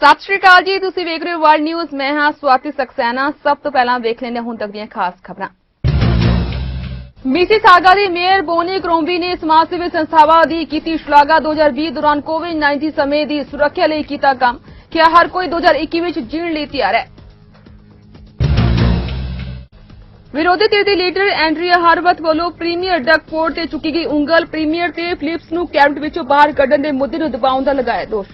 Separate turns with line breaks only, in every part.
ਸਤਿ ਸ਼੍ਰੀ ਅਕਾਲ ਜੀ, ਤੁਸੀਂ ਵੇਖ ਰਹੇ ਹੋ ਵਰਲਡ ਨਿਊਜ਼। ਮੈਂ ਹਾਂ ਸਵਾਤੀ ਸਕਸੈਨਾ। ਸਭ ਤੋਂ ਪਹਿਲਾਂ ਵੇਖ ਲੈਂਦੇ ਹਾਂ ਹੁਣ ਤੱਕ ਦੀਆਂ ਖਾਸ ਖਬਰਾਂ। ਮਿਸੀਸਾਗਾ ਦੀ ਮੇਅਰ ਬੋਨੀ ਕਰੋਂਬੀ ਨੇ ਸਮਾਜ ਸੇਵੀ ਸੰਸਥਾਵਾਂ ਦੀ ਕੀਤੀ ਸ਼ਲਾਘਾ। 2020 ਦੌਰਾਨ ਕੋਵਿਡ-19 ਸਮੇਂ ਦੀ ਸੁਰੱਖਿਆ ਲਈ ਕੀਤਾ ਕੰਮ। ਕਿਹਾ ਹਰ ਕੋਈ 2021 ਵਿੱਚ ਜੀਣ ਲਈ ਤਿਆਰ ਹੈ। ਵਿਰੋਧੀ ਧਿਰ ਦੀ ਲੀਡਰ ਐਂਡਰੀਆ ਹਾਰਵਤ ਵੱਲੋਂ ਪ੍ਰੀਮੀਅਰ ਡਕ ਫੋਰਡ ਤੇ ਚੁੱਕੀ ਗਈ ਉਂਗਲ। ਪ੍ਰੀਮੀਅਰ ਤੇ ਫਿਲਿਪਸ ਨੂੰ ਕੈਬਨਿਟ ਵਿੱਚੋਂ ਬਾਹਰ ਕੱਢਣ ਦੇ ਮੁੱਦੇ ਨੂੰ ਦਬਾਉਣ ਦਾ ਲਗਾਇਆ ਦੋਸ਼।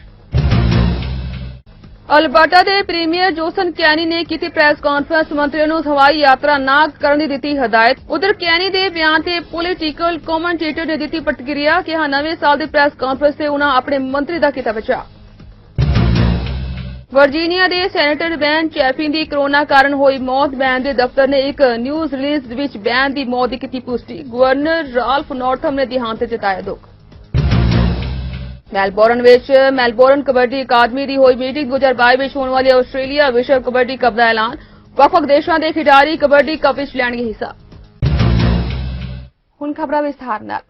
ਅਲਬਰਟਾ ਦੇ ਪ੍ਰੀਮੀਅਰ ਜੋਸਨ ਕੈਨੀ ਨੇ ਕੀਤੀ ਪ੍ਰੈਸ ਕਾਨਫਰੰਸ। ਮੰਤਰੀਆਂ ਨੂੰ ਹਵਾਈ ਯਾਤਰਾ ਨਾ ਕਰਨ ਦੀ ਦਿੱਤੀ ਹਦਾਇਤ। ਉਧਰ ਕੈਨੀ ਦੇ ਬਿਆਨ ਤੇ ਪੋਲੀਟੀਕਲ ਕਮੈਂਟੇਟਰ ਨੇ ਦਿੱਤੀ ਪ੍ਰਤੀਕਿਰਿਆ। ਕਿਹਾ ਨਵੇਂ ਸਾਲ ਦੀ ਪ੍ਰੈਸ ਕਾਨਫਰੰਸ ਤੇ ਉਨ੍ਹਾਂ ਆਪਣੇ ਮੰਤਰੀ ਦਾ ਕੀਤਾ ਬਚਾਅ। ਵਰਜੀਨੀਆ ਦੇ ਸੈਨੇਟਰ ਬੈਨ ਚੈਫਿਨ ਦੀ ਕੋਰੋਨਾ ਕਾਰਨ ਹੋਈ ਮੌਤ। ਬੈਨ ਦੇ ਦਫ਼ਤਰ ਨੇ ਇੱਕ ਨਿਊਜ਼ ਰਿਲੀਜ਼ ਵਿੱਚ ਬੈਨ ਦੀ ਮੌਤ ਦੀ ਕੀਤੀ ਪੁਸ਼ਟੀ। ਗਵਰਨਰ ਰਾਲਫ ਨੌਰਥਮ ਨੇ ਦੇਹਾਂਤ ਤੇ ਜਤਾਇਆ ਦੁੱਖ। ਮੈਲਬੌਰਨ ਵਿੱਚ ਮੈਲਬੌਰਨ ਕਬੱਡੀ ਅਕਾਦਮੀ ਦੀ ਹੋਈ ਮੀਟਿੰਗ। 2022 ਵਿੱਚ ਹੋਣ ਵਾਲੀ ਆਸਟ੍ਰੇਲੀਆ ਵਿਸ਼ਵ ਕਬੱਡੀ ਕੱਪ ਦਾ ਐਲਾਨ। ਵੱਖ-ਵੱਖ ਦੇਸ਼ਾਂ ਦੇ ਖਿਡਾਰੀ ਕਬੱਡੀ ਕੱਪ ਵਿੱਚ ਲੈਣਗੇ ਹਿੱਸਾ। ਹੁਣ ਖਬਰਾਂ ਵਿਸਥਾਰ ਨਾਲ।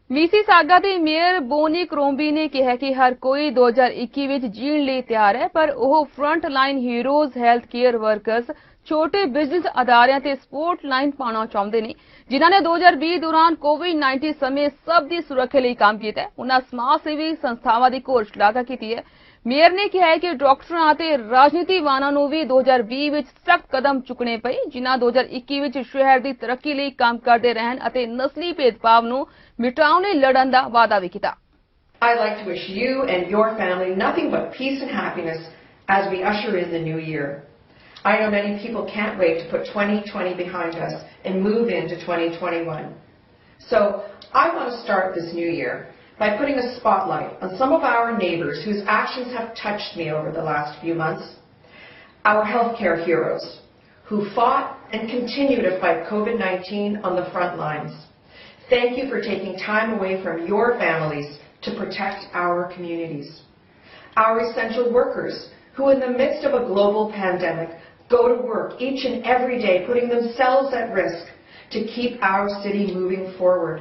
ਮਿਸੀਸਾਗਾ ਦੀ ਮੇਅਰ ਬੋਨੀ ਕਰੋਂਬੀ ਨੇ ਕਿਹਾ ਕਿ ਹਰ ਕੋਈ 2021 ਵਿੱਚ ਜੀਣ ਲਈ ਤਿਆਰ ਹੈ, ਪਰ ਉਹ front line heroes, health care workers, ਛੋਟੇ ਬਿਜ਼ਨਸ ਅਦਾਰਿਆਂ ਤੇ ਸਪੋਰਟ ਲਾਈਨ ਪਾਉਣਾ ਚਾਹੁੰਦੇ ਨੇ, ਜਿਨ੍ਹਾਂ ਨੇ 2020 ਦੌਰਾਨ ਕੋਵਿਡ-19 ਸਮੇਂ ਸਭ ਦੀ ਸੁਰੱਖਿਆ ਲਈ ਕੰਮ ਕੀਤਾ ਹੈ। ਉਨ੍ਹਾਂ ਸਮਾਜ ਸੇਵੀ ਸੰਸਥਾਵਾਂ ਦੀ ਘੋਰ ਸ਼ਲਾਘਾ ਕੀਤੀ ਹੈ। ਮੇਅਰ ਨੇ ਕਿਹਾ ਹੈ ਕਿ ਡਾਕਟਰਾਂ ਅਤੇ ਰਾਜਨੀਤੀਵਾਨਾਂ ਨੂੰ ਵੀ 2020 ਵਿੱਚ ਸਖਤ ਕਦਮ ਚੁੱਕਣੇ ਪਏ, ਜਿਨ੍ਹਾਂ 2021 ਵਿੱਚ ਸ਼ਹਿਰ ਦੀ ਤਰੱਕੀ ਲਈ ਕੰਮ ਕਰਦੇ ਰਹਿਣ ਅਤੇ ਨਸਲੀ ਭੇਦਭਾਵ ਨੂੰ ਮਿਟਾਉਣ ਲਈ ਲੜਨ ਦਾ ਵਾਅਦਾ ਵੀ ਕੀਤਾ।
I'd like to wish you and your family nothing but peace and happiness as we usher in the new year. I know many people can't wait to put 2020 behind us and move into 2021. So I want to start this new year by putting a spotlight on some of our neighbors whose actions have touched me over the last few months. Our healthcare heroes who fought and continue to fight COVID-19 on the front lines. Thank you for taking time away from your families to protect our communities. Our essential workers who in the midst of a global pandemic go to work each and every day, putting themselves at risk to keep our city moving forward.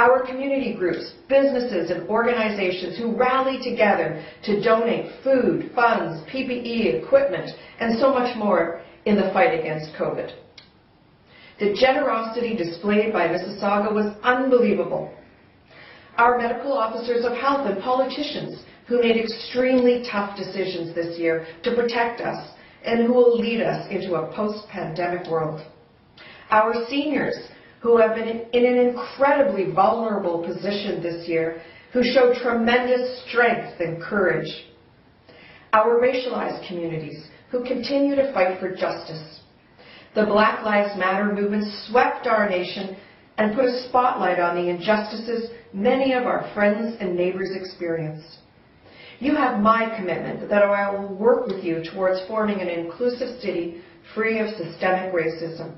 Our community groups, businesses and organizations who rally together to donate food, funds, PPE, equipment, and so much more in the fight against COVID. The generosity displayed by Mississauga was unbelievable. Our medical officers of health and politicians who made extremely tough decisions this year to protect us and who will lead us into a post-pandemic world. Our seniors who have been in an incredibly vulnerable position this year, who show tremendous strength and courage. Our racialized communities who continue to fight for justice. The Black Lives Matter movement swept our nation and put a spotlight on the injustices many of our friends and neighbors experience. You have my commitment that I will work with you towards forming an inclusive city free of systemic racism.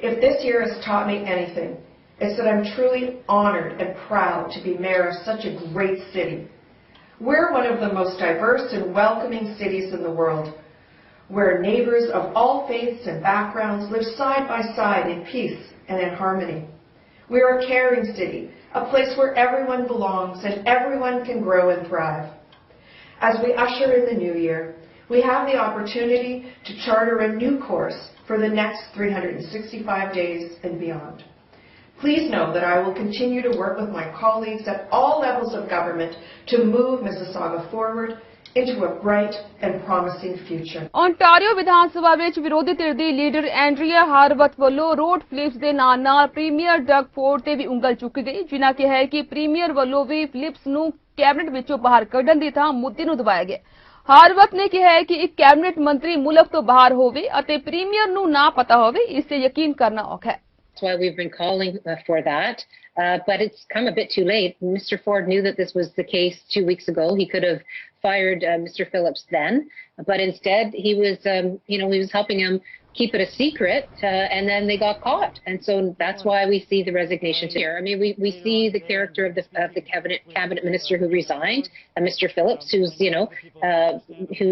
If this year has taught me anything, it's that I'm truly honored and proud to be mayor of such a great city. We're one of the most diverse and welcoming cities in the world, where neighbors of all faiths and backgrounds live side by side in peace and in harmony. We're a caring city, a place where everyone belongs and everyone can grow and thrive. As we usher in the new year, we have the opportunity to charter a new course for the next 365 days and beyond. Please know that I will continue to work with my colleagues at all levels of government to move Mississauga forward into a bright and promising future.
Ontario Vidhan Sabha ਵਿੱਚ ਵਿਰੋਧੀ ਧਿਰ ਦੀ leader ਐਂਡਰੀਆ ਹਾਰਵਤ ਵੱਲੋਂ road Philips ਦੇ ਨਾਲ premier ਡਕ Ford ਤੇ ਵੀ ਉਂਗਲ ਚੁੱਕੀ ਗਈ, ਜਿਨ੍ਹਾਂ ਕਿਹਾ ਹੈ ਕਿ ਪ੍ਰੀਮੀਅਰ ਵੱਲੋਂ ਵੀ ਫਿਲਿਪਸ ਨੂੰ ਕੈਬਨਿਟ ਵਿੱਚੋਂ ਬਾਹਰ ਕੱਢਣ ਦੀ ਥਾਂ ਮੁੱਦੇ ਨੂੰ ਦਬਾਇਆ ਗਿਆ। ਹਾਰਵਤ ਨੇ ਕਿਹਾ ਹੈ ਕਿ ਇੱਕ ਕੈਬਨਿਟ ਮੰਤਰੀ ਮੁਲਕ ਤੋਂ ਬਾਹਰ ਹੋਵੇ ਅਤੇ ਪ੍ਰੀਮੀਅਰ ਨੂੰ ਨਾ ਪਤਾ ਹੋਵੇ, ਇਸ ਤੇ ਯਕੀਨ ਕਰਨਾ ਔਖਾ ਹੈ।
That's why we've been calling for that, but it's come a bit too late. Mr. Ford knew that this was the case 2 weeks ago. He could have fired Mr. Phillips then, but instead he was, he was helping him keep it a secret, and then they got caught. And so that's why we see the resignation here. I mean, we see the character of the cabinet minister who resigned, Mr. Phillips, who's, who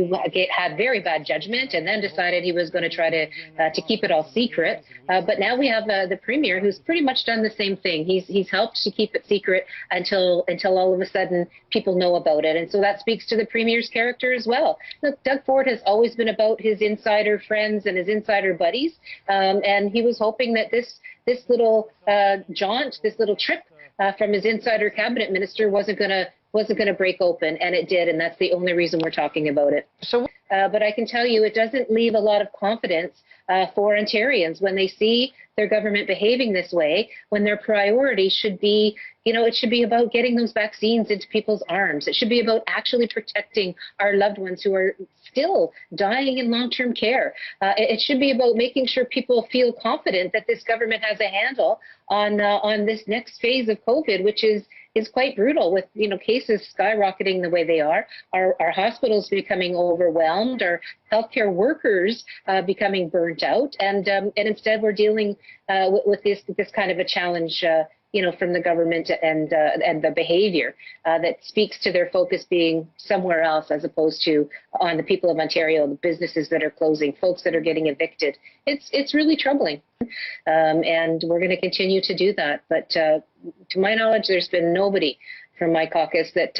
had very bad judgment and then decided he was going to try to keep it all secret. But now we have the premier who's pretty much done the same thing. He's helped to keep it secret until all of a sudden people know about it. And so that speaks to the Premier's character as well. Look, Doug Ford has always been about his insider friends and his insider buddies, and he was hoping that this little jaunt, this little trip from his insider cabinet minister wasn't going to break open, and it did, and that's the only reason we're talking about it. But I can tell you it doesn't leave a lot of confidence for Ontarians when they see their government behaving this way, when their priority should be, it should be about getting those vaccines into people's arms. It should be about actually protecting our loved ones who are still dying in long-term care. It should be about making sure people feel confident that this government has a handle on this next phase of COVID, which is quite brutal, with cases skyrocketing the way they are, our hospitals becoming overwhelmed, our healthcare workers becoming burnt out, and instead we're dealing with this kind of a challenge, from the government and the behavior that speaks to their focus being somewhere else as opposed to on the people of Ontario, the businesses that are closing, folks that are getting evicted. It's really troubling, and we're going to continue to do that. But to my knowledge, there's been nobody from my caucus that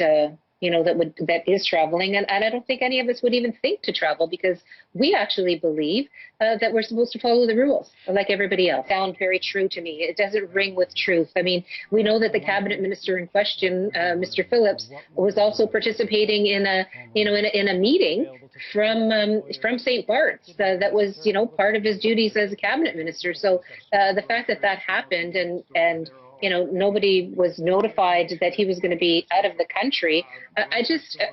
that is traveling, and I don't think any of us would even think to travel, because we actually believe that we're supposed to follow the rules like everybody else. Sound very true to me. It doesn't ring with truth. I mean, we know that the cabinet minister in question, Mr. Phillips, was also participating in a meeting from St. Bart's that was part of his duties as a cabinet minister. So the fact that happened and nobody was notified that he was going to be out of the country.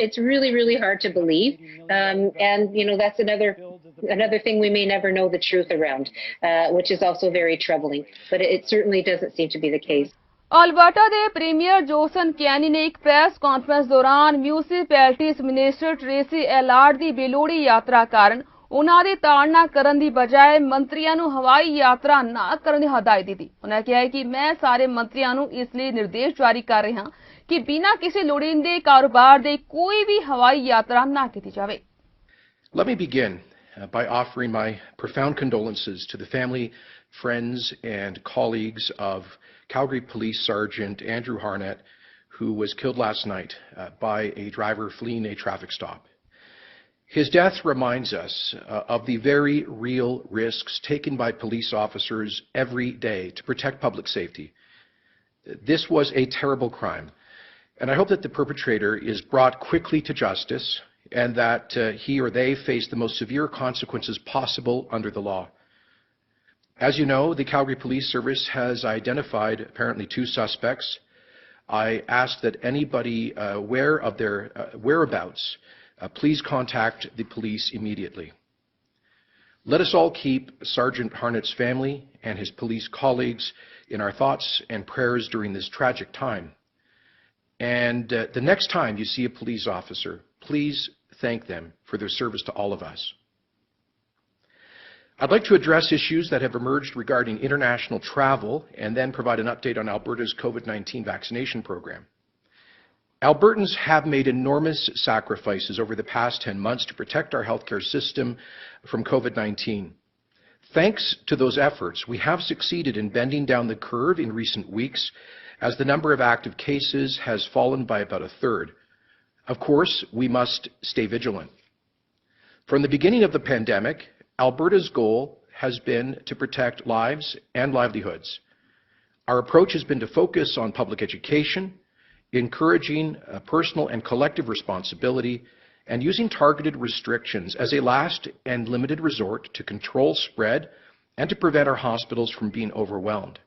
It's really, really hard to believe. And that's another thing we may never know the truth around, which is also very troubling. But it certainly doesn't seem to be the case.
Alberta ਦੇ premier ਜੋਸਨ ਕੈਨੀ ਨੇ ਇੱਕ press conference ਦੌਰਾਨ municipalities minister Tracy Allard ਦੀ ਬੇਲੋੜੀ ਯਾਤਰਾ ਕਾਰਨ ਉਨ੍ਹਾਂ ਦੀ ਤਾੜਨਾ ਕਰਨ ਦੀ ਬਜਾਏ ਮੰਤਰੀਆਂ ਨੂੰ ਹਵਾਈ ਯਾਤਰਾ ਨਾ ਕਰਨ ਦੀ ਹਦਾਇਤ ਦਿੱਤੀ। ਉਨ੍ਹਾਂ ਕਿਹਾ ਕਿ ਮੈਂ ਸਾਰੇ ਮੰਤਰੀਆਂ ਨੂੰ ਇਸ ਲਈ ਨਿਰਦੇਸ਼ ਜਾਰੀ ਕਰ ਰਿਹਾ ਹਾਂ ਕਿ ਬਿਨਾਂ ਕਿਸੇ ਲੋੜੀਂਦੇ ਕਾਰੋਬਾਰ ਦੇ ਕੋਈ ਵੀ ਹਵਾਈ ਯਾਤਰਾ ਨਾ ਕੀਤੀ ਜਾਵੇ।
Let me begin by offering my profound condolences to the family, friends and colleagues of Calgary Police Sergeant Andrew Harnett, who was killed last night by a driver fleeing a traffic stop. His death reminds us of the very real risks taken by police officers every day to protect public safety. This was a terrible crime, and I hope that the perpetrator is brought quickly to justice and that he or they face the most severe consequences possible under the law. As you know, the Calgary Police Service has identified apparently 2 suspects. I ask that anybody aware of their whereabouts please contact the police immediately. Let us all keep Sergeant Harnett's family and his police colleagues in our thoughts and prayers during this tragic time. And the next time you see a police officer, please thank them for their service to all of us. I'd like to address issues that have emerged regarding international travel and then provide an update on Alberta's COVID-19 vaccination program. Albertans have made enormous sacrifices over the past 10 months to protect our healthcare system from COVID-19. Thanks to those efforts, we have succeeded in bending down the curve in recent weeks as the number of active cases has fallen by about 1/3. Of course, we must stay vigilant. From the beginning of the pandemic, Alberta's goal has been to protect lives and livelihoods. Our approach has been to focus on public education, encouraging personal and collective responsibility, and using targeted restrictions as a last and limited resort to control spread and to prevent our hospitals from being overwhelmed.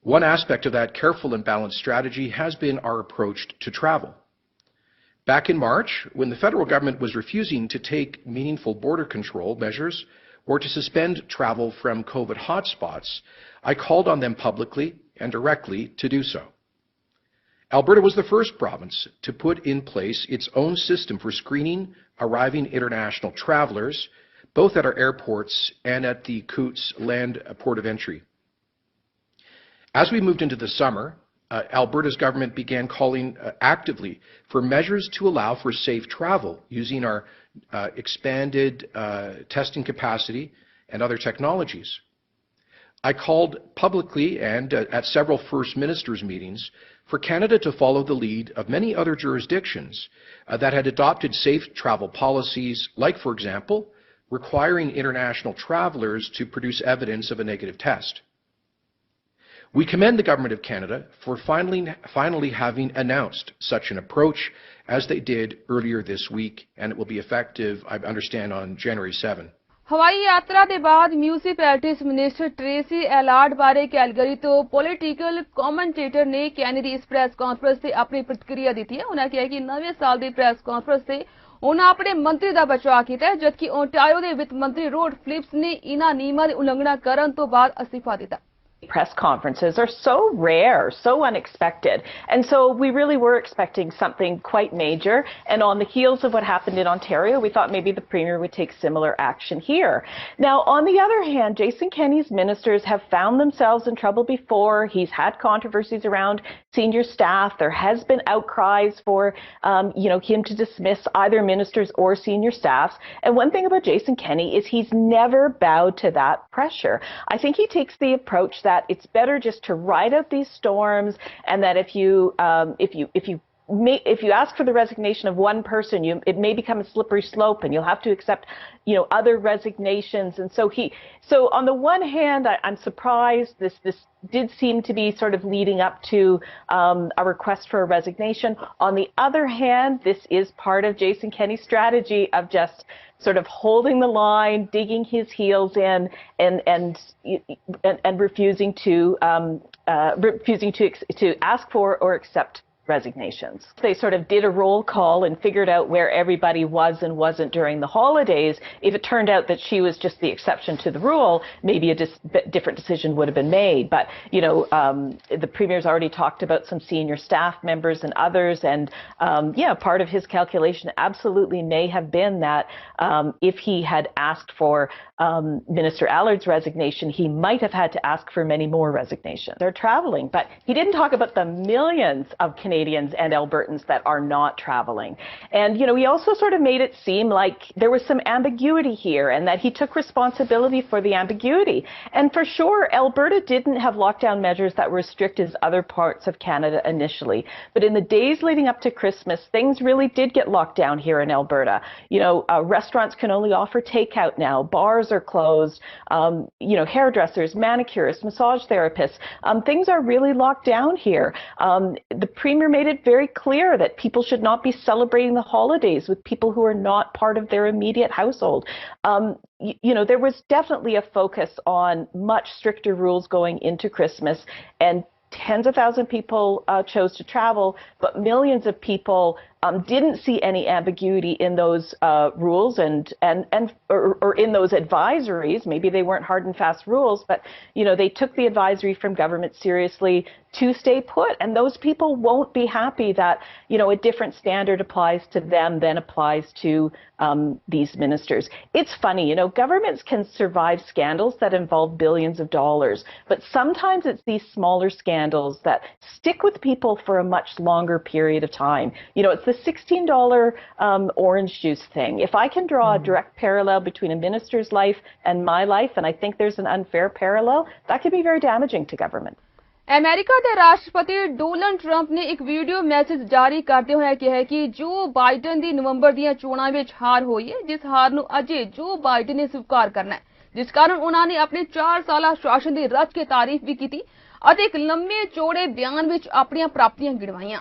One aspect of that careful and balanced strategy has been our approach to travel. Back in March, when the federal government was refusing to take meaningful border control measures or to suspend travel from COVID hotspots, I called on them publicly and directly to do so. Alberta was the first province to put in place its own system for screening arriving international travelers, both at our airports and at the Coutts Land Port of Entry. As we moved into the summer, Alberta's government began calling actively for measures to allow for safe travel using our expanded testing capacity and other technologies. I called publicly and at several First Ministers meetings for Canada to follow the lead of many other jurisdictions that had adopted safe travel policies, like, for example, requiring international travellers to produce evidence of a negative test. We commend the Government of Canada for finally having announced such an approach, as they did earlier this week, and it will be effective, I understand, on January 7.
हवाई यात्रा के बाद municipalities minister Tracy एलार्ड बारे गल करी तो political commentator ने कैनी दी इस प्रेस कॉन्फ्रेंस से अपनी प्रतिक्रिया दी थी। उन्हें कहा कि नवे साल की प्रेस कॉन्फ्रेंस से उन्हें अपने मंत्री का बचाव किया, जबकि ओंटारियो के वित्त मंत्री रोड फिलिप्स ने इन्हां नियमां दी उल्लंघना करन तो बाद अस्तीफा दिता।
Press conferences are so rare, so unexpected. And so we really were expecting something quite major. And on the heels of what happened in Ontario, we thought maybe the Premier would take similar action here. Now, on the other hand, Jason Kenney's ministers have found themselves in trouble before. He's had controversies around senior staff. There has been outcries for, him to dismiss either ministers or senior staffs. And one thing about Jason Kenney is he's never bowed to that pressure. I think he takes the approach that it's better just to ride out these storms, and that if you ask for the resignation of one person, it may become a slippery slope, and you'll have to accept, other resignations. And so on the one hand, I'm surprised this did seem to be sort of leading up to a request for a resignation. On the other hand, this is part of Jason Kenney's strategy of just sort of holding the line, digging his heels in, and refusing to ask for or accept resignations. They sort of did a roll call and figured out where everybody was and wasn't during the holidays. If it turned out that she was just the exception to the rule, maybe a different decision would have been made. But, the Premier's already talked about some senior staff members and others. And, part of his calculation absolutely may have been that if he had asked for Minister Allard's resignation, he might have had to ask for many more resignations. They're traveling, but he didn't talk about the millions of Canadians and Albertans that are not traveling. And, he also sort of made it seem like there was some ambiguity here, and that he took responsibility for the ambiguity. And for sure, Alberta didn't have lockdown measures that were as strict as other parts of Canada initially. But in the days leading up to Christmas, things really did get locked down here in Alberta. Restaurants can only offer takeout now. Bars are closed. Hairdressers, manicurists, massage therapists. Things are really locked down here. The Premier made it very clear that people should not be celebrating the holidays with people who are not part of their immediate household. There was definitely a focus on much stricter rules going into Christmas, and tens of thousands of people chose to travel, but millions of people didn't see any ambiguity in those rules or in those advisories. Maybe they weren't hard and fast rules, but they took the advisory from government seriously to stay put. And those people won't be happy that a different standard applies to them than applies to these ministers. It's funny, governments can survive scandals that involve billions of dollars, but sometimes it's these smaller scandals that stick with people for a much longer period of time. It's the $16 orange juice thing. If I can draw a direct parallel between a minister's life and my life, and I think there's an unfair parallel, that could be very damaging to government.
America के राष्ट्रपति Donald Trump ने एक video message जारी करते हुए कहा कि जो बाइडन दी नवंबर ਦੀਆਂ ਚੋਣਾਂ ਵਿੱਚ ਹਾਰ ਹੋਈ ਹੈ, ਜਿਸ ਹਾਰ ਨੂੰ ਅਜੇ ਜੋ ਬਾइडन ਨੇ स्वीकार करना है, जिस कारण उन्होंने अपने 4 ਸਾਲਾ शासन ਦੀ रच के तारीफ भी की ਅਤੇ एक लंबे चौड़े बयान ਵਿੱਚ ਆਪਣੀਆਂ ਪ੍ਰਾਪਤੀਆਂ ਗਿਣਵਾਈਆਂ।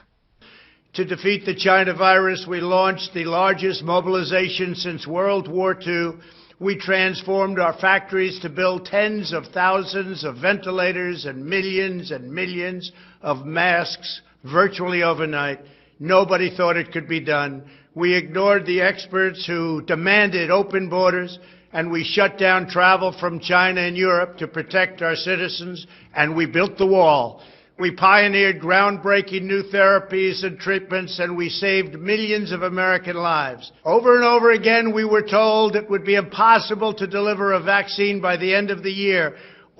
To defeat the China virus, we launched the largest mobilization since World War II. We transformed our factories to build tens of thousands of ventilators and millions of masks virtually overnight. Nobody thought it could be done. We ignored the experts who demanded open borders, and we shut down travel from China and Europe to protect our citizens, and we built the wall. We pioneered groundbreaking new therapies and treatments, and we saved millions of American lives. Over and over again, we were told it would be impossible to deliver a vaccine by the end of the year.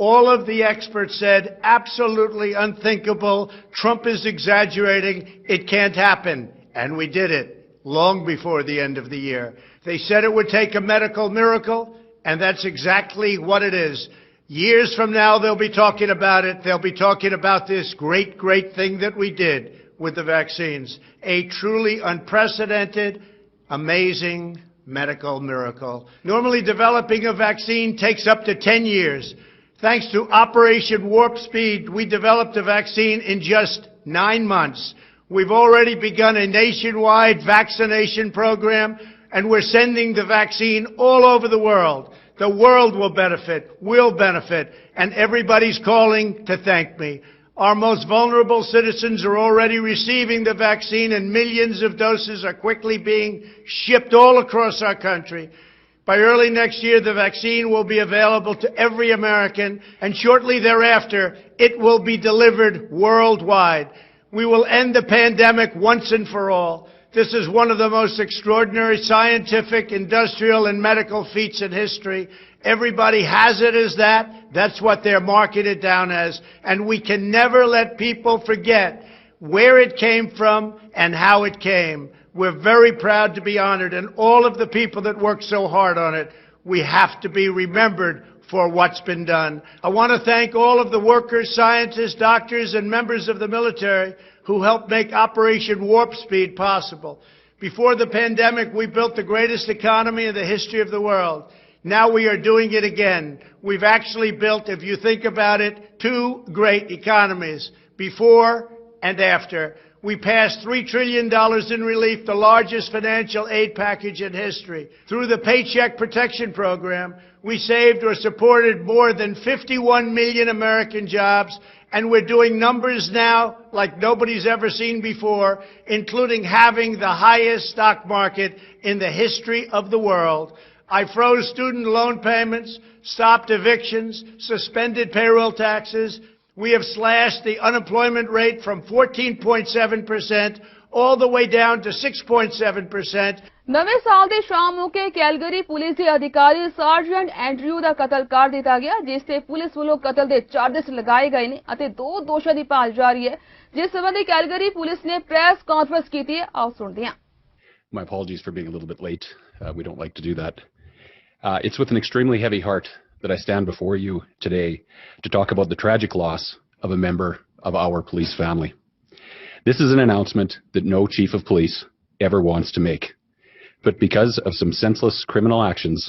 All of the experts said, absolutely unthinkable. Trump is exaggerating. It can't happen. And we did it long before the end of the year. They said it would take a medical miracle, and that's exactly what it is. Years from now, they'll be talking about it. They'll be talking about this great, great thing that we did with the vaccines. A truly unprecedented, amazing medical miracle. Normally, developing a vaccine takes up to 10 years. Thanks to Operation Warp Speed, we developed a vaccine in just 9 months. We've already begun a nationwide vaccination program, and we're sending the vaccine all over the world. The world will benefit, and everybody's calling to thank me. Our most vulnerable citizens are already receiving the vaccine, and millions of doses are quickly being shipped all across our country. By early next year, the vaccine will be available to every American, and shortly thereafter, it will be delivered worldwide. We will end the pandemic once and for all. This is one of the most extraordinary scientific, industrial, and medical feats in history. Everybody has it as that. That's what they're marketed down as. And we can never let people forget where it came from and how it came. We're very proud to be honored, and all of the people that worked so hard on it, we have to be remembered for what's been done. I want to thank all of the workers, scientists, doctors, and members of the military who helped make Operation Warp Speed possible. Before the pandemic, we built the greatest economy in the history of the world. Now we are doing it again. We've actually built, if you think about it, 2 great economies, before and after. We passed $3 trillion in relief, the largest financial aid package in history. Through the Paycheck Protection Program, we saved or supported more than 51 million American jobs, and we're doing numbers now like nobody's ever seen before, including having the highest stock market in the history of the world. I froze student loan payments, stopped evictions, suspended payroll taxes. We have slashed the unemployment rate from 14.7% all the way down to 6.7%.
ਨਵੇਂ ਸਾਲ ਦੇ ਸ਼ਾਮ ਮੌਕੇ Calgary police ਦੇ ਅਧਿਕਾਰੀ sergeant Andrew ਦਾ ਕਤਲ ਕਰ ਦਿੱਤਾ ਗਿਆ, ਜਿਸ ਤੇ ਪੁਲਿਸ ਵੱਲੋਂ ਕਤਲ ਦੇ ਚਾਰजेस ਲਗਾਏ ਗਏ ਨੇ ਅਤੇ 2 ਦੋਸ਼ੀਆਂ ਦੀ ਭਾਲ ਜਾਰੀ ਹੈ, ਜਿਸ ਸੰਬੰਧੀ ਕੈਲਗਰੀ ਪੁਲਿਸ ਨੇ ਪ੍ਰੈਸ ਕਾਨਫਰੰਸ ਕੀਤੀ ਹੈ। ਆਓ ਸੁਣਦੇ ਹਾਂ।
My apologies for being a little bit late. We don't like to do that. It's with an extremely heavy heart that I stand before you today to talk about the tragic loss of a member of our police family. This is an announcement that no chief of police ever wants to make. But because of some senseless criminal actions,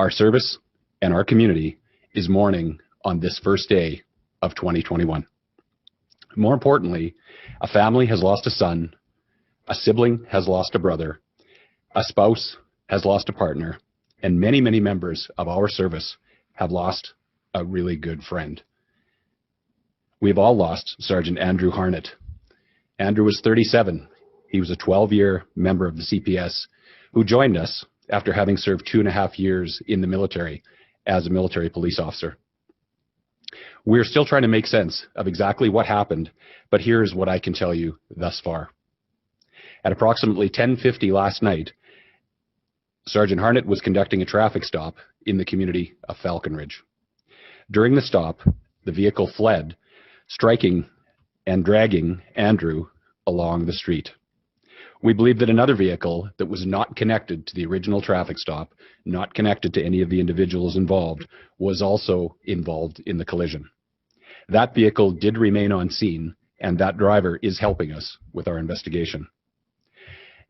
our service and our community is mourning on this first day of 2021. More importantly, a family has lost a son, a sibling has lost a brother, a spouse has lost a partner, and many, many members of our service have lost a really good friend. We've all lost Sergeant Andrew Harnett. Andrew was 37. He was a 12-year member of the CPS who joined us after having served 2.5 years in the military as a military police officer. We're still trying to make sense of exactly what happened, but here's what I can tell you thus far. At approximately 10:50 last night, Sergeant Harnett was conducting a traffic stop in the community of Falcon Ridge. During the stop, the vehicle fled, striking and dragging Andrew along the street. We believe that another vehicle that was not connected to the original traffic stop, not connected to any of the individuals involved, was also involved in the collision. That vehicle did remain on scene, and that driver is helping us with our investigation.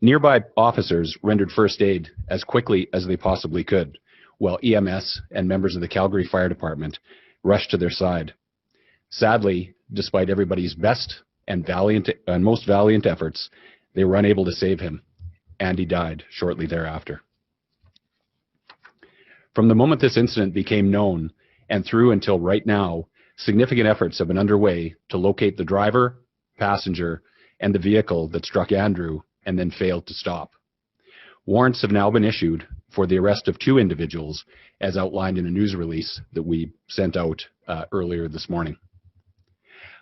Nearby officers rendered first aid as quickly as they possibly could, while EMS and members of the Calgary Fire Department rushed to their side. Sadly, despite everybody's best and most valiant efforts, they were unable to save him, and he died shortly thereafter. From the moment this incident became known, and through until right now, significant efforts have been underway to locate the driver, passenger, and the vehicle that struck Andrew and then failed to stop. Warrants have now been issued for the arrest of 2 individuals, as outlined in a news release that we sent out earlier this morning.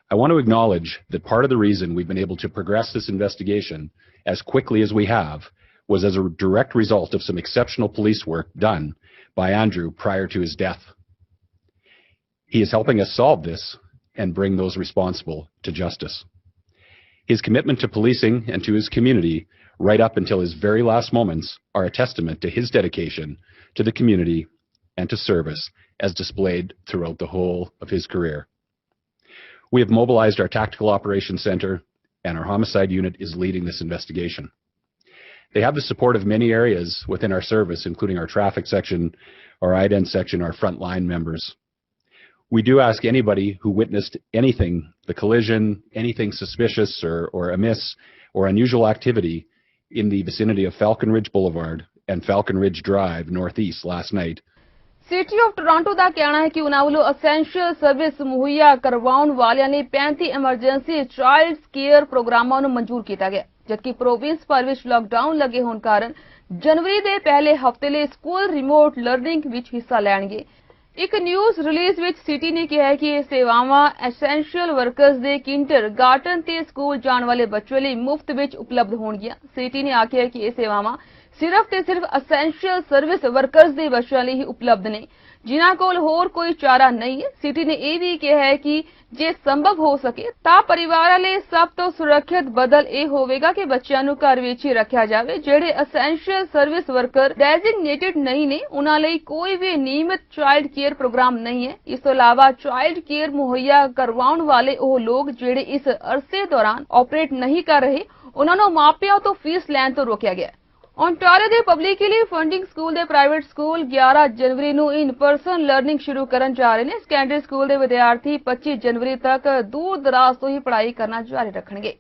I want to acknowledge that part of the reason we've been able to progress this investigation as quickly as we have was as a direct result of some exceptional police work done by Andrew prior to his death. He is helping us solve this and bring those responsible to justice. His commitment to policing and to his community right up until his very last moments are a testament to his dedication to the community and to service as displayed throughout the whole of his career. We have mobilized our Tactical Operations Center, and our homicide unit is leading this investigation. They have the support of many areas within our service, including our traffic section, our IDEN section, our frontline members. We do ask anybody who witnessed anything, the collision, anything suspicious or amiss or unusual activity in the vicinity of Falcon Ridge Boulevard and Falcon Ridge Drive Northeast last night.
City of Toronto का कहना है कि उन्हां ਵੱਲੋਂ essential service ਮੁਹੱਈਆ ਕਰਵਾਉਣ ਵਾਲਿਆਂ ਨੇ 35 ਐਮਰਜੈਂਸੀ ਚਾਈਲਡ ਕੇਅਰ ਪ੍ਰੋਗਰਾਮਾਂ ਨੂੰ ਮਨਜ਼ੂਰ ਕੀਤਾ ਗਿਆ ਜਦਕਿ ਪ੍ਰੋਵਿੰਸ ਭਰ ਵਿੱਚ ਲਾਕਡਾਊਨ ਲੱਗੇ ਹੋਣ ਕਾਰਨ ਜਨਵਰੀ ਦੇ ਪਹਿਲੇ ਹਫ਼ਤੇ ਲਈ ਸਕੂਲ ਰਿਮੋਟ ਲਰਨਿੰਗ ਵਿੱਚ ਹਿੱਸਾ ਲੈਣਗੇ। ਇੱਕ ਨਿਊਜ਼ ਰਿਲੀਜ਼ ਵਿੱਚ ਸਿਟੀ ਨੇ ਕਿਹਾ ਹੈ ਕਿ ਇਹ ਸੇਵਾਵਾਂ ਐਸੈਂਸ਼ੀਅਲ ਵਰਕਰਸ ਦੇ ਕਿੰਡਰਗਾਰਟਨ ਤੇ ਸਕੂਲ ਜਾਣ ਵਾਲੇ ਬੱਚਿਆਂ ਲਈ ਮੁਫਤ ਵਿੱਚ ਉਪਲਬਧ ਹੋਣਗੀਆਂ। ਸਿਟੀ ਨੇ ਆਖਿਆ ਹੈ ਕਿ ਇਹ ਸੇਵਾਵਾਂ सिर्फ ते सिर्फ एसेंशियल सर्विस वर्कर्स दे बच्चों लिए ही उपलब्ध ने जिन्हां कोल होर कोई चारा नहीं है। सिटी ने यह भी कहा है कि जे संभव हो सके तां परिवारां लई सब तो सुरक्षित बदल यह होवेगा कि बच्चों नूं घर विच ही रखिया जावे। जिहड़े एसेंशियल सर्विस वर्कर डेजिग्नेटेड नहीं ने उन्हां लई कोई भी नियमित चाइल्ड केयर प्रोग्राम नहीं है। इस तों इलावा चाइल्ड केयर मुहैया करवाउण वाले ओह लोग जिहड़े इस अरसे दौरान ऑपरेट नहीं कर रहे उन्हां नूं मापिਆਂ ਤੋਂ फीस लैण ਤੋਂ रोकिया गया। ओंटारियो ਦੇ ਪਬਲਿਕਲੀ ਫੰਡਿੰਗ ਸਕੂਲ ਦੇ ਪ੍ਰਾਈਵੇਟ ਸਕੂਲ 11 ਜਨਵਰੀ ਨੂੰ ਇਨ ਪਰਸਨ ਲਰਨਿੰਗ ਸ਼ੁਰੂ ਕਰਨ ਜਾ ਰਹੇ ਨੇ। ਸੈਕੰਡਰੀ ਸਕੂਲ ਦੇ ਵਿਦਿਆਰਥੀ 25 ਜਨਵਰੀ ਤੱਕ ਦੂਰ ਦਰਾਜ਼ ਤੋਂ ਹੀ ਪੜ੍ਹਾਈ ਕਰਨਾ ਜਾਰੀ ਰੱਖਣਗੇ।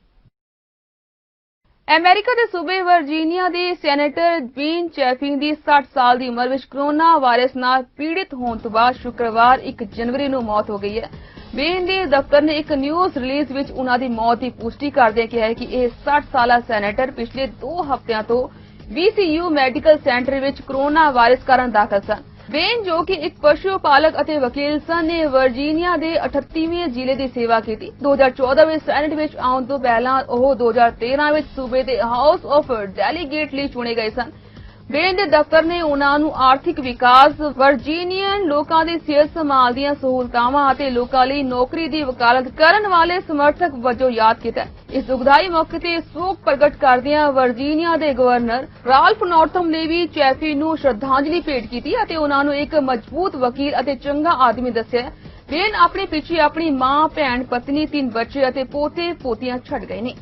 ਅਮਰੀਕਾ ਦੇ ਸੂਬੇ ਵਰਜੀਨੀਆ ਦੇ ਸੈਨੇਟਰ ਬੀਨ ਚੈਫਿੰਗ ਦੀ 60 ਸਾਲ ਦੀ ਉਮਰ ਵਿੱਚ ਕੋਰੋਨਾ ਵਾਇਰਸ ਨਾਲ ਪੀੜਿਤ ਹੋਣ ਤੋਂ ਬਾਅਦ ਸ਼ੁੱਕਰਵਾਰ 1 ਜਨਵਰੀ ਨੂੰ ਮੌਤ ਹੋ ਗਈ ਹੈ। ਬੀਨ ਦੇ ਦਫ਼ਤਰ ਨੇ ਇੱਕ ਨਿਊਜ਼ ਰਿਲੀਜ਼ ਵਿੱਚ ਉਨ੍ਹਾਂ ਦੀ ਮੌਤ ਦੀ ਪੁਸ਼ਟੀ ਕਰਦਿਆਂ ਕਿਹਾ ਕਿ ਇਹ 60 ਸਾਲਾ ਸੈਨੇਟਰ ਪਿਛਲੇ 2 ਹਫ਼ਤਿਆਂ ਤੋਂ VCU ਮੈਡੀਕਲ ਸੈਂਟਰ ਵਿੱਚ ਕੋਰੋਨਾ ਵਾਇਰਸ ਕਾਰਨ ਦਾਖਲ ਸਨ। ਬੇਨ ਜੋ ਕਿ ਇੱਕ ਪਸ਼ੂ ਪਾਲਕ ਅਤੇ ਵਕੀਲ ਸਨ ਨੇ ਵਰਜੀਨੀਆ ਦੇ 38ਵੇਂ ਜ਼ਿਲ੍ਹੇ ਦੀ ਸੇਵਾ ਕੀਤੀ। 2014 ਵਿੱਚ ਸੈਨੇਟ ਵਿੱਚ ਆਉਣ ਤੋਂ ਪਹਿਲਾਂ ਉਹ 2013 ਵਿੱਚ ਸੂਬੇ ਦੇ ਹਾਊਸ ਆਫ ਡੈਲੀਗੇਟ ਲਈ ਚੁਣੇ ਗਏ ਸਨ। ਬੇਨ ਦੇ ਦਫ਼ਤਰ ਨੇ ਉਨ੍ਹਾਂ ਨੂੰ ਆਰਥਿਕ ਵਿਕਾਸ, ਵਰਜੀਨੀਅਨ ਲੋਕਾਂ ਦੀ ਸਿਹਤ ਸੰਭਾਲ ਦੀਆਂ ਸਹੂਲਤਾਵਾਂ ਅਤੇ ਲੋਕਾਂ ਲਈ ਨੌਕਰੀ ਦੀ ਵਕਾਲਤ ਕਰਨ ਵਾਲੇ ਸਮਰਥਕ ਵਜੋਂ ਯਾਦ ਕੀਤਾ। ਇਸ ਦੁਖਦਾਈ ਮੌਕੇ ਤੇ ਸੋਗ ਪ੍ਰਗਟ ਕਰਦਿਆਂ ਵਰਜੀਨੀਆ ਦੇ ਗਵਰਨਰ ਰਾਲਫ ਨੌਰਥਮ ਨੇ ਵੀ ਚੈਫੀ ਨੂੰ ਸ਼ਰਧਾਂਜਲੀ ਭੇਟ ਕੀਤੀ ਅਤੇ ਉਨ੍ਹਾਂ ਨੂੰ ਇੱਕ ਮਜ਼ਬੂਤ ਵਕੀਲ ਅਤੇ ਚੰਗਾ ਆਦਮੀ ਦੱਸਿਆ। ਬੇਨ ਆਪਣੇ ਪਿੱਛੇ ਆਪਣੀ ਮਾਂ, ਭੈਣ, ਪਤਨੀ, 3 ਬੱਚੇ ਅਤੇ ਪੋਤੇ-ਪੋਤੀਆਂ ਛੱਡ ਗਏ ਨੇ।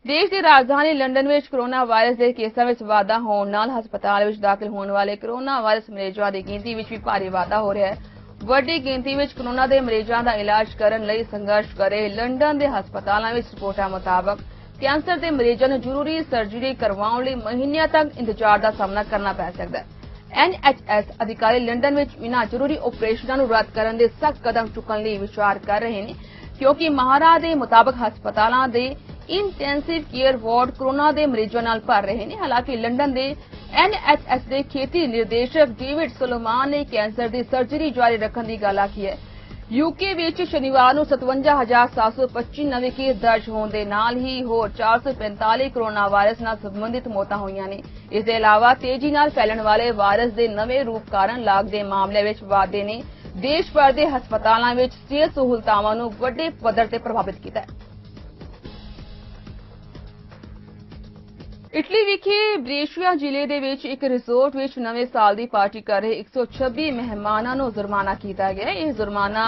देश की राजधानी लंदन में कोरोना वायरस के केसां में वाधा होने नाल हस्पताल में दाखिल होने वाले कोरोना वायरस मरीजों की गिनती में भी भारी वाधा हो रहा है। वड्डी गिनती में कोरोना के मरीजों का इलाज करने लई संघर्ष कर रहे लंदन के हस्पतालों में रिपोर्टां मुताबक कैंसर के मरीजों को जरूरी सर्जरी करवाने लई महीनों तक इंतजार का सामना करना पै सकता है। NHS अधिकारी लंदन में इन्हां जरूरी ऑपरेशनों को रद्द करने के सख्त कदम चुकने लई विचार कर रहे हैं क्योंकि माहरां के मुताबक हस्पतालों के इंटेंसिव केयर वार्ड कोरोना के मरीजों नाल भर रहे हैं। हालांकि लंदन के NHS के खेती निर्देशक डेविड सोलोमान ने कैंसर की सर्जरी जारी रखने की गल आखी है। यूके विच शनिवार को 57,725 नवे केस दर्ज होने के नाल ही होर 445 कोरोना वायरस नाल संबंधित मौतां होईयां ने। इस दे इलावा तेजी नाल फैलण वाले वायरस के नवे रूप कारण लागदे मामले विच वाधे ने देश भर के हस्पतालों में सेहत सहूलतावां नूं वड्डे पद्धर ते प्रभावित कीता है। इटली विखे ब्रेशिया जिले ਦੇ ਵਿੱਚ ਇੱਕ ਰਿਜ਼ੋਰਟ ਵਿੱਚ ਨਵੇਂ ਸਾਲ ਦੀ ਪਾਰਟੀ ਕਰ ਰਹੇ 126 ਮਹਿਮਾਨਾਂ ਨੂੰ ਜੁਰਮਾਨਾ ਕੀਤਾ ਗਿਆ। ਇਹ ਜੁਰਮਾਨਾ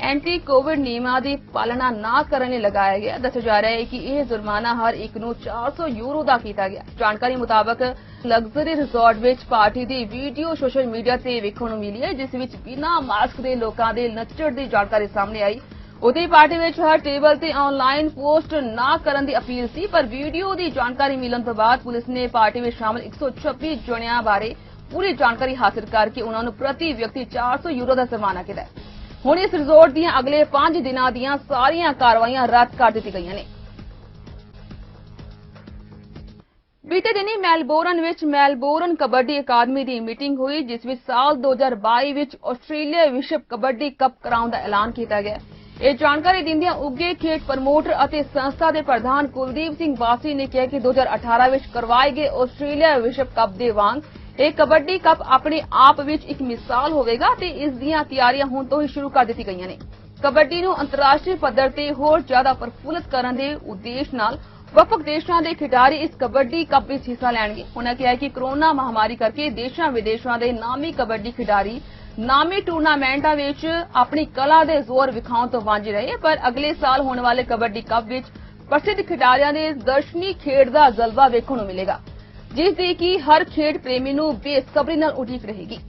ਐਂਟੀ ਕੋਵਿਡ ਨਿਯਮਾਂ ਦੀ ਪਾਲਣਾ ਨਾ ਕਰਨ ਲਈ ਲਗਾਇਆ ਗਿਆ। ਦੱਸਿਆ ਜਾ ਰਿਹਾ ਹੈ ਕਿ ਇਹ ਜੁਰਮਾਨਾ ਹਰ ਇੱਕ ਨੂੰ 400 ਯੂਰੋ ਦਾ ਕੀਤਾ ਗਿਆ। ਜਾਣਕਾਰੀ ਮੁਤਾਬਕ ਲਗਜ਼ਰੀ ਰਿਜ਼ੋਰਟ ਵਿੱਚ ਪਾਰਟੀ ਦੀ ਵੀਡੀਓ ਸੋਸ਼ਲ ਮੀਡੀਆ ਤੇ ਵੇਖਣ ਨੂੰ ਮਿਲੀ ਹੈ ਜਿਸ ਵਿੱਚ ਬਿਨਾਂ ਮਾਸਕ ਦੇ ਲੋਕਾਂ ਦੇ ਨੱਚਣ ਦੀ ਜਾਣਕਾਰੀ ਸਾਹਮਣੇ ਆਈ। उधर पार्टी में हर टेबल से ऑनलाइन पोस्ट ना करने की अपील सी पर वीडियो की जानकारी मिलने तो बाद पुलिस ने पार्टी में शामिल 126 जणियां बारे पूरी जानकारी हासिल करके उन्होंने प्रति व्यक्ति 400 यूरो का जुर्माना किया। हुण इस रिजोर्ट दी अगले 5 दिनों दी सारियां कार्रवाइयां रद्द कर दी गई ने। बीते दिनी मेलबोर्न विच मेलबोर्न कबड्डी अकादमी की मीटिंग हुई जिस विच साल 2022 विच आस्ट्रेलिया विश्व कबड्डी कप कराउण दा ऐलान किया गया। ਇਹ ਜਾਣਕਾਰੀ ਦਿੰਦਿਆਂ ਉੱਗੇ ਖੇਡ ਪ੍ਰਮੋਟਰ ਅਤੇ ਸੰਸਥਾ ਦੇ ਪ੍ਰਧਾਨ ਕੁਲਦੀਪ ਸਿੰਘ ਬਾਸੀ ਨੇ ਕਿਹਾ ਕਿ 2018 ਵਿੱਚ ਕਰਵਾਏ ਗਏ ਆਸਟ੍ਰੇਲੀਆ ਵਿਸ਼ਵ ਕੱਪ ਦੇ ਵਾਂਗ ਇਹ ਕਬੱਡੀ ਕੱਪ ਆਪਣੇ ਆਪ ਵਿੱਚ ਇੱਕ ਮਿਸਾਲ ਹੋਵੇਗਾ ਤੇ ਇਸ ਦੀਆਂ ਤਿਆਰੀਆਂ ਹੁਣ ਤੋਂ ਹੀ ਸ਼ੁਰੂ ਕਰ ਦਿੱਤੀਆਂ ਗਈਆਂ ਨੇ। ਕਬੱਡੀ ਨੂੰ ਅੰਤਰਰਾਸ਼ਟਰੀ ਪੱਧਰ ਤੇ ਹੋਰ ਜ਼ਿਆਦਾ ਪ੍ਰਫੁੱਲਤ ਕਰਨ ਦੇ ਉਦੇਸ਼ ਨਾਲ ਵੱਖ-ਵੱਖ ਦੇਸ਼ਾਂ ਦੇ ਖਿਡਾਰੀ ਇਸ ਕਬੱਡੀ ਕੱਪ ਵਿੱਚ ਹਿੱਸਾ ਲੈਣਗੇ। ਉਹਨਾਂ ਕਿਹਾ ਕਿ ਕੋਰੋਨਾ ਮਹਾਮਾਰੀ ਕਰਕੇ ਦੇਸ਼ਾਂ ਵਿਦੇਸ਼ਾਂ ਦੇ ਨਾਮੀ ਕਬੱਡੀ ਖਿਡਾਰੀ ਨਾਮੀ ਟੂਰਨਾਮੈਂਟਾਂ ਵਿੱਚ ਆਪਣੀ ਕਲਾ ਦੇ ਜ਼ੋਰ ਵਿਖਾਉਣ ਤੋਂ ਵਾਂਝੇ ਰਹੇ, ਪਰ ਅਗਲੇ ਸਾਲ ਹੋਣ ਵਾਲੇ ਕਬੱਡੀ ਕੱਪ ਵਿੱਚ ਪ੍ਰਸਿੱਧ ਖਿਡਾਰੀਆਂ ਦੇ ਦਰਸ਼ਨੀ ਖੇਡ ਦਾ ਜਲਵਾ ਵੇਖਣ ਨੂੰ ਮਿਲੇਗਾ, ਜਿਸ ਦੀ ਕਿ ਹਰ ਖੇਡ ਪ੍ਰੇਮੀ ਨੂੰ ਬੇਸਬਰੀ ਨਾਲ ਉਡੀਕ ਰਹੇਗੀ।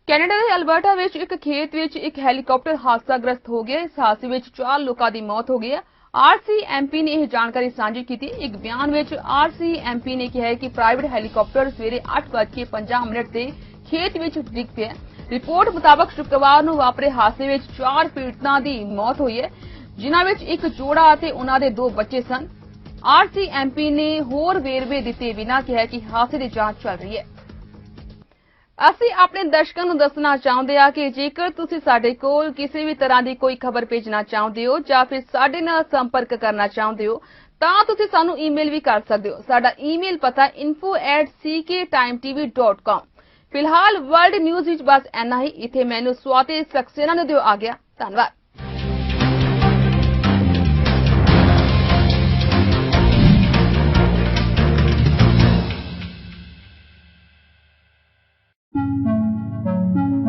ਕੈਨੇਡਾ ਦੇ ਅਲਬਰਟਾ ਵਿੱਚ ਇੱਕ ਖੇਤ ਵਿੱਚ ਇੱਕ ਹੈਲੀਕਾਪਟਰ ਹਾਦਸਾਗ੍ਰਸਤ ਹੋ ਗਿਆ। ਇਸ ਹਾਦਸੇ ਵਿੱਚ 4 ਲੋਕਾਂ ਦੀ ਮੌਤ ਹੋ ਗਈ ਹੈ। ਆਰਸੀਐਮਪੀ ਨੇ ਇਹ ਜਾਣਕਾਰੀ ਸਾਂਝੀ ਕੀਤੀ। ਇੱਕ ਬਿਆਨ ਵਿੱਚ ਆਰਸੀਐਮਪੀ ਨੇ ਕਿਹਾ ਹੈ ਕਿ ਪ੍ਰਾਈਵੇਟ ਹੈਲੀਕਾਪਟਰ ਸਵੇਰੇ 8:50 ਤੇ ਖੇਤ ਵਿੱਚ ਡਿੱਗ ਪਿਆ। ਰਿਪੋਰਟ ਮੁਤਾਬਕ ਸ਼ੁੱਕਰਵਾਰ ਨੂੰ ਵਾਪਰੇ ਹਾਦਸੇ ਵਿੱਚ 4 ਪੀੜਤਾਂ ਦੀ ਮੌਤ ਹੋਈ ਹੈ, ਜਿਨ੍ਹਾਂ ਵਿੱਚ ਇੱਕ ਜੋੜਾ ਅਤੇ ਉਹਨਾਂ ਦੇ 2 ਬੱਚੇ ਸਨ। ਆਰਸੀਐਮਪੀ ਨੇ ਹੋਰ ਵੇਰਵੇ ਦਿੱਤੇ ਬਿਨਾਂ ਕਿਹਾ ਕਿ ਹਾਦਸੇ ਦੀ ਜਾਂਚ ਚੱਲ ਰਹੀ ਹੈ। ਅਸੀਂ ਆਪਣੇ ਦਰਸ਼ਕਾਂ ਨੂੰ ਦੱਸਣਾ ਚਾਹੁੰਦੇ ਹਾਂ ਕਿ ਜੇਕਰ ਤੁਸੀਂ ਸਾਡੇ ਕੋਲ ਕਿਸੇ ਵੀ ਤਰ੍ਹਾਂ ਦੀ ਕੋਈ ਖਬਰ ਭੇਜਣਾ ਚਾਹੁੰਦੇ ਹੋ ਜਾਂ ਫਿਰ ਸਾਡੇ ਨਾਲ ਸੰਪਰਕ ਕਰਨਾ ਚਾਹੁੰਦੇ ਹੋ ਤਾਂ ਤੁਸੀਂ ਸਾਨੂੰ ਈਮੇਲ ਵੀ ਕਰ ਸਕਦੇ ਹੋ। ਸਾਡਾ ਈਮੇਲ ਪਤਾ info@cktimetv.com। ਫਿਲਹਾਲ ਵਰਲਡ ਨਿਊਜ਼ ਵਿੱਚ ਬਸ ਇੰਨਾ ਹੀ। ਇੱਥੇ ਮੈਨੂੰ ਸਵਾਤੀ ਸਕਸੇਨਾ ਨੂੰ ਦਿਓ ਆ ਗਿਆ। ਧੰਨਵਾਦ।